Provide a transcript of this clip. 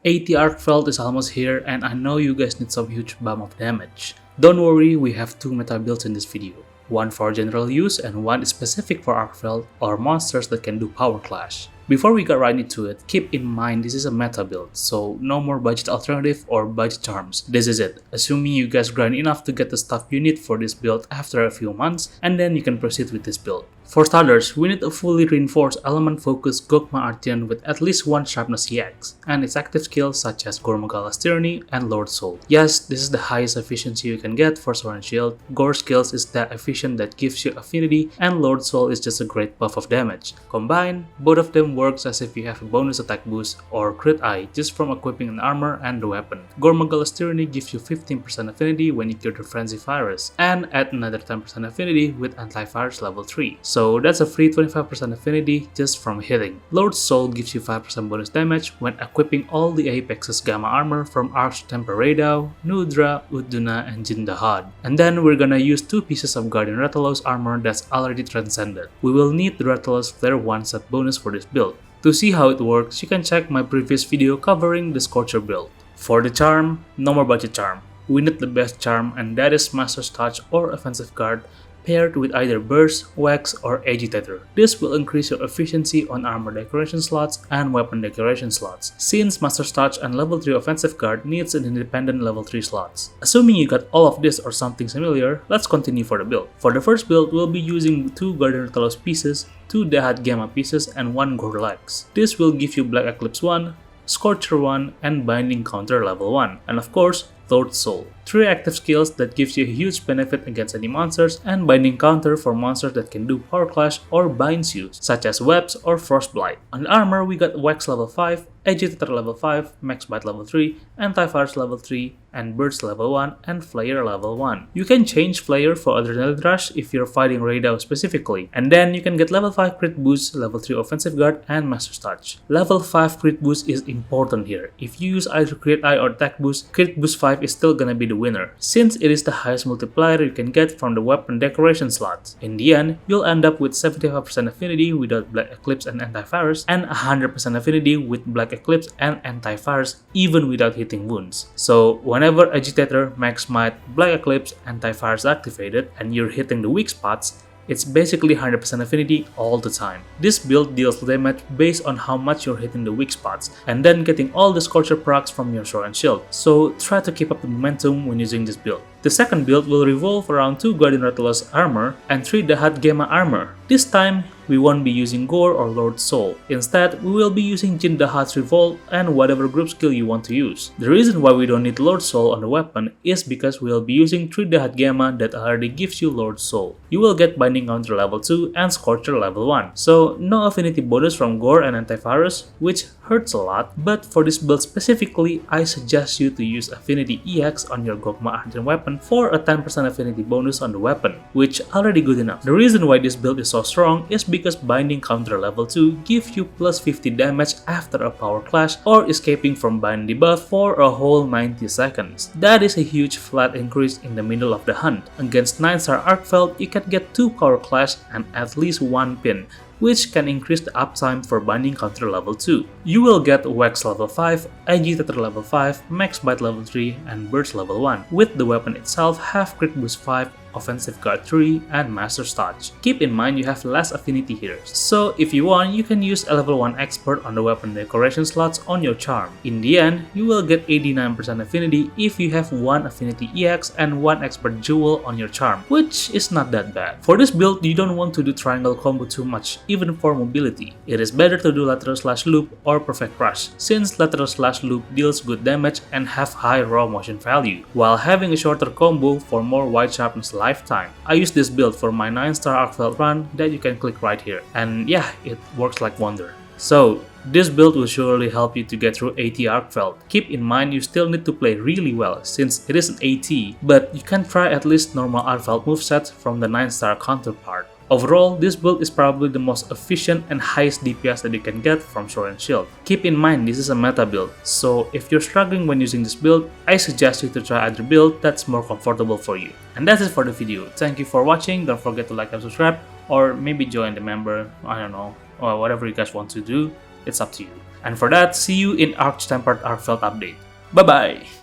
AT Arkveld is almost here and I know you guys need some huge bump of damage. Don't worry, we have two meta builds in this video. One for general use and one is specific for Arkveld or monsters that can do power clash. Before we get right into it, keep in mind this is a meta build, so no more budget alternative or budget charms. This is it, assuming you guys grind enough to get the stuff you need for this build after a few months, and then you can proceed with this build. For starters, we need a fully reinforced element-focused Gokma Artian with at least one Sharpness EX, and its active skills such as Gormagala's Tyranny and Lord Soul. Yes, this is the highest efficiency you can get for Sword and Shield. Gore skills is that efficient that gives you affinity, and Lord Soul is just a great buff of damage. Combined, both of them works as if you have a bonus attack boost or crit eye just from equipping an armor and the weapon. Gormagala's Tyranny gives you 15% affinity when you cure the Frenzy Virus, and add another 10% affinity with Antivirus level 3. So that's a free 25% affinity just from hitting. Lord Soul gives you 5% bonus damage when equipping all the Apex's Gamma armor from Arch Temperadao, Nudra, Uduna, and Jindahad. And then we're gonna use 2 pieces of Guardian Rathalos armor that's already transcended. We will need the Rathalos Flare 1 set bonus for this build. To see how it works, you can check my previous video covering the Scorcher build. For the charm, no more budget charm. We need the best charm, and that is Master's Touch or Offensive Guard, paired with either Burst, Wax, or Agitator. This will increase your efficiency on armor decoration slots and weapon decoration slots, since Master's Touch and level 3 Offensive Guard needs an independent level 3 slots. Assuming you got all of this or something similar, let's continue for the build. For the first build, we'll be using 2 Guardian Talos pieces, 2 Dahad Gamma pieces, and 1 Gore Legs. This will give you Black Eclipse 1, Scorcher 1, and Binding Counter level 1, and of course, Lord Soul. 3 active skills that gives you a huge benefit against any monsters, and Binding Counter for monsters that can do Power Clash or binds you, such as Webs or Frostblight. On the armor, we got Wax level 5, Agitator level 5, Max Bite level 3, Antivirus level 3, and Burst level 1, and Flare level 1. You can change Flare for Adrenaline Rush if you're fighting Raidao specifically, and then you can get level 5 crit boost, level 3 Offensive Guard, and Master's Touch. Level 5 crit boost is important here. If you use either crit eye or attack boost, crit boost 5 is still gonna be the winner, since it is the highest multiplier you can get from the weapon decoration slots. In the end, you'll end up with 75% affinity without Black Eclipse and Antivirus, and 100% affinity with Black Eclipse and Antivirus even without hitting wounds. So whenever Agitator, Max Might, Black Eclipse, Antivirus activated and you're hitting the weak spots, it's basically 100% affinity all the time. This build deals damage based on how much you're hitting the weak spots, and then getting all the Scorcher procs from your Sword and Shield, so try to keep up the momentum when using this build. The second build will revolve around 2 Guardian Rathalos armor and 3 Dahad Gamma armor. This time, we won't be using Gore or Lord Soul. Instead, we will be using Jin Dahad's Revolt and whatever group skill you want to use. The reason why we don't need Lord Soul on the weapon is because we will be using 3 Dahad Gamma that already gives you Lord Soul. You will get Binding Counter level 2 and Scorcher level 1. So no affinity bonus from Gore and Antivirus, which hurts a lot, but for this build specifically, I suggest you to use Affinity EX on your Gokma Artian weapon for a 10% affinity bonus on the weapon, which already good enough. The reason why this build is so strong is because Binding Counter level 2 gives you plus 50 damage after a power clash or escaping from bind debuff for a whole 90 seconds. That is a huge flat increase in the middle of the hunt. Against 9-star Arkveld, you can get 2 power clash and at least 1 pin, which can increase the uptime for Binding Counter level 2. You will get Wax level 5, Agitator level 5, Max Bite level 3, and Burst level 1, with the weapon itself have crit boost 5, Offensive Guard 3, and Master's Touch. Keep in mind you have less affinity here, so if you want, you can use a level 1 expert on the weapon decoration slots on your charm. In the end, you will get 89% affinity if you have 1 affinity EX and 1 expert jewel on your charm, which is not that bad. For this build, you don't want to do triangle combo too much, even for mobility. It is better to do lateral slash loop or perfect rush, since lateral slash loop deals good damage and have high raw motion value, while having a shorter combo for more wide sharpness lifetime. I use this build for my 9-star Arkveld run that you can click right here, and yeah, it works like wonder. So this build will surely help you to get through AT Arkveld. Keep in mind you still need to play really well since it is an AT, but you can try at least normal Arkveld moveset from the 9-star counterpart. Overall, this build is probably the most efficient and highest DPS that you can get from Sword and Shield. Keep in mind this is a meta build, so if you're struggling when using this build, I suggest you to try other build that's more comfortable for you. And that's it for the video. Thank you for watching, don't forget to like and subscribe, or maybe join the member, I don't know, or whatever you guys want to do. It's up to you. And for that, see you in Arch Tempered Arkveld update. Bye bye!